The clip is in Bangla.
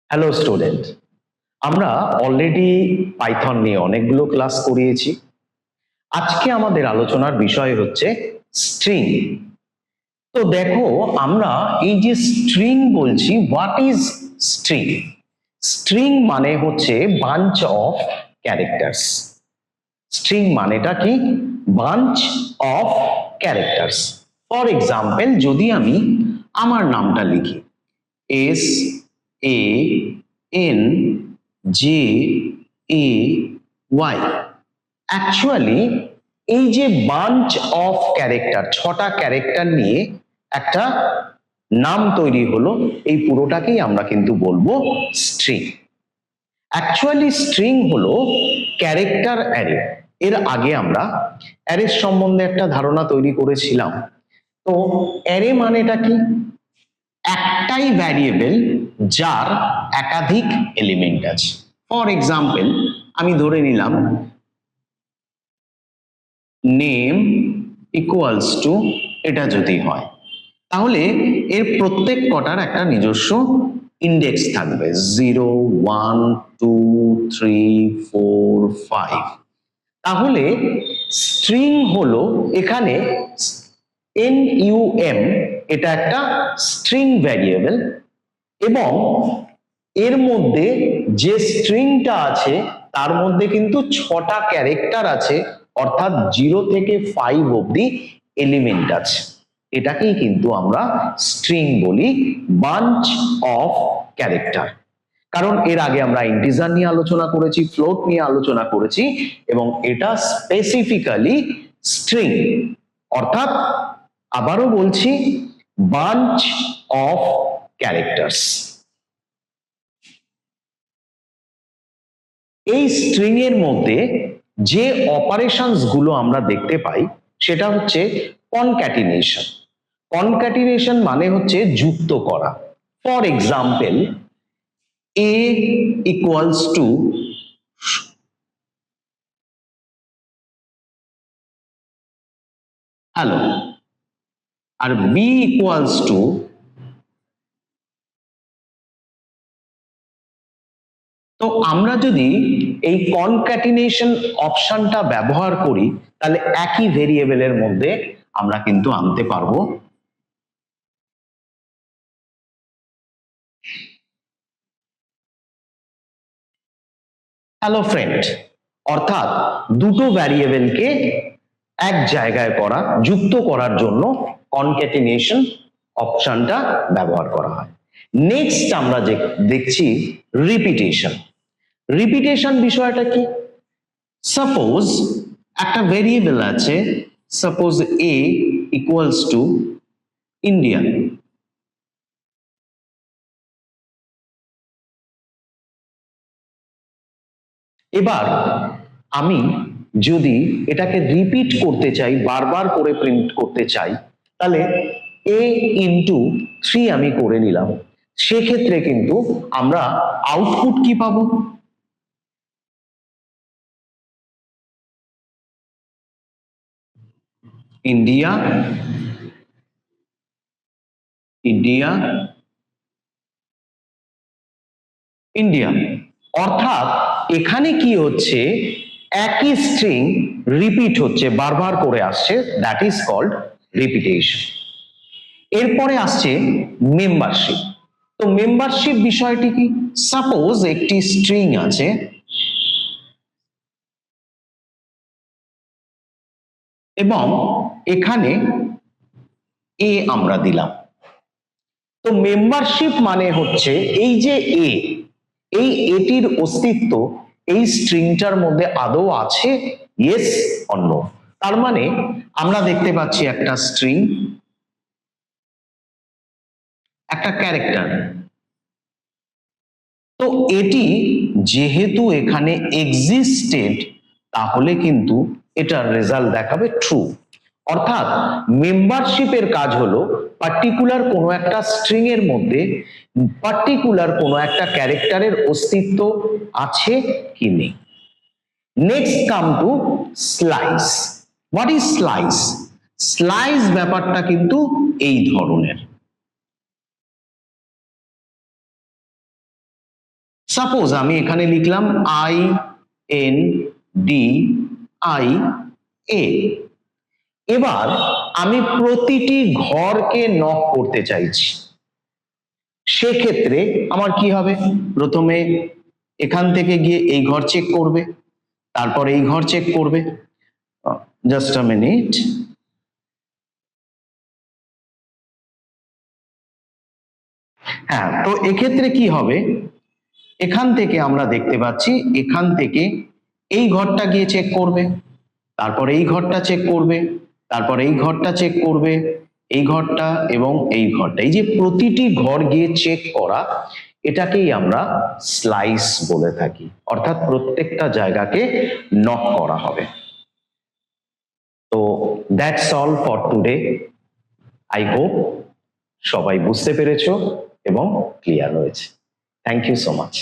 হ্যালো স্টুডেন্ট, আমরা অলরেডি পাইথন নিয়ে অনেকগুলো ক্লাস করিয়েছি। আজকে আমাদের আলোচনার বিষয় হচ্ছে স্ট্রিং। তো দেখো, আমরা এই যে স্ট্রিং বলছি, হোয়াট ইজ স্ট্রিং? স্ট্রিং মানে হচ্ছে বাঞ্চ অফ ক্যারেক্টার্স। স্ট্রিং মানেটা কি? Bunch of characters. For example, যদি আমি আমার নামটা লিখি SANJAY, অ্যাকচুয়ালি এই যে বাঞ্চ অফ ক্যারেক্টার, 6টা ক্যারেক্টার নিয়ে একটা নাম তৈরি হলো, এই পুরোটাকেই আমরা কিন্তু বলবো স্ট্রিং। অ্যাকচুয়ালি স্ট্রিং হলো ক্যারেক্টার অ্যারে। এর আগে আমরা অ্যারে সম্বন্ধে একটা ধারণা তৈরি করেছিলাম। তো অ্যারে মানেটা কি? একটাই ভ্যারিয়েবল যার একাধিক এলিমেন্ট আছে। ফর এক্সাম্পল, আমি ধরে নিলাম নেম ইকুয়ালস টু, এটা যদি হয় তাহলে এর প্রত্যেক কটার একটা নিজস্ব ইন্ডেক্স থাকবে, 0 1 2 3 4 5। তাহলে স্ট্রিং হলো এখানে NUM, এটা একটা স্ট্রিং ভ্যারিয়েবল, এবং এর মধ্যে যে স্ট্রিংটা আছে তার মধ্যে কিন্তু 6টা ক্যারেক্টার আছে, অর্থাৎ 0 থেকে 5 অবধি এলিমেন্ট আছে। এটাকেই কিন্তু আমরা স্ট্রিং বলি, বাঞ্চ অফ ক্যারেক্টার। কারণ এর আগে আমরা ইন্টিজার নিয়ে আলোচনা করেছি, ফ্লোট নিয়ে আলোচনা করেছি, এবং এটা স্পেসিফিক্যালি স্ট্রিং, অর্থাৎ আবারও বলছি, বাঞ্চ অফ ক্যারেক্টার্স। এই স্ট্রিং এর মধ্যে যে অপারেশনস গুলো আমরা দেখতে পাই সেটা হচ্ছে কনক্যাটিনেশন। কনক্যাটিনেশন মানে হচ্ছে যুক্ত করা। For example, A equals to hello, আর B ইকুয়ালস টু তো আমরা যদি এই কনক্যাটিনেশন অপশনটা ব্যবহার করি তাহলে একই ভেরিয়েবলের মধ্যে আমরা কিন্তু আনতে পারবো হ্যালো ফ্রেন্ড, অর্থাৎ দুটো ভ্যারিয়েবলকে এক জায়গায় করা, যুক্ত করার জন্য কনক্যাটিনেশন অপশনটা ব্যবহার করা হয়। নেক্সট আমরা দেখছি রিপিটেশন। রিপিটেশন বিষয়টা কি? সাপোজ একটা ভেরিয়েবল আছে, suppose A equals to India. এবার আমি যদি এটাকে রিপিট করতে চাই, বারবার করে প্রিন্ট করতে চাই, তাহলে A ইন্টু 3 আমি করে নিলাম। সেক্ষেত্রে কিন্তু আমরা আউটপুট কি পাবো? India, India, India. অর্থাৎ এখানে কি হচ্ছে, একই স্ট্রিং রিপিট হচ্ছে, বারবার করে আসছে, দ্যাট ইজ কল্ড রিপিটেশন। এরপরে আসছে মেম্বারশিপ। তো মেম্বারশিপ বিষয়টি কি? সাপোজ একটি স্ট্রিং আছে, এবং এখানে A আমরা দিলাম। তো মেম্বারশিপ মানে হচ্ছে এই যে A, এই এটির অস্তিত্ব এই স্ট্রিংটার মধ্যে আদৌ আছে, ইয়েস অর নো। তার মানে আমরা দেখতে পাচ্ছি একটা স্ট্রিং, একটা ক্যারেক্টার। তো এটি যেহেতু এখানে এক্সিস্টেড, তাহলে কিন্তু এটার রেজাল্ট দেখাবে ট্রু। অর্থাৎ মেম্বারশিপের কাজ হলো পার্টিকুলার কোনো একটা স্ট্রিং এর মধ্যে পার্টিকুলার কোনো একটা ক্যারেক্টারের অস্তিত্ব আছে কি নেই। Next come to slice. What is slice? Slice ব্যাপারটা কিন্তু এই ধরনের। সাপোজ আমি এখানে লিখলাম INDIA। এবার আমি প্রতিটি ঘরকে নক করতে চাইছি, সেক্ষেত্রে আমার কি হবে? প্রথমে এখান থেকে গিয়ে এই ঘর চেক করবে, তারপর এই ঘর চেক করবে। Just a minute. হ্যাঁ, তো এক্ষেত্রে কি হবে? এখান থেকে আমরা দেখতে পাচ্ছি, এখান থেকে এই ঘরটা গিয়ে চেক করবে, তারপর এই ঘরটা চেক করবে, তারপর এই ঘরটা চেক করবে, এই ঘরটা এবং এই ঘরটা। এই যে প্রতিটি ঘর গিয়ে চেক করা, এটাকেই আমরা স্লাইস বলে থাকি, অর্থাৎ প্রত্যেকটা জায়গাকে নক করা হবে। তো that's all for today. I hope সবাই বুঝতে পেরেছো এবং ক্লিয়ার হয়েছে। Thank you so much.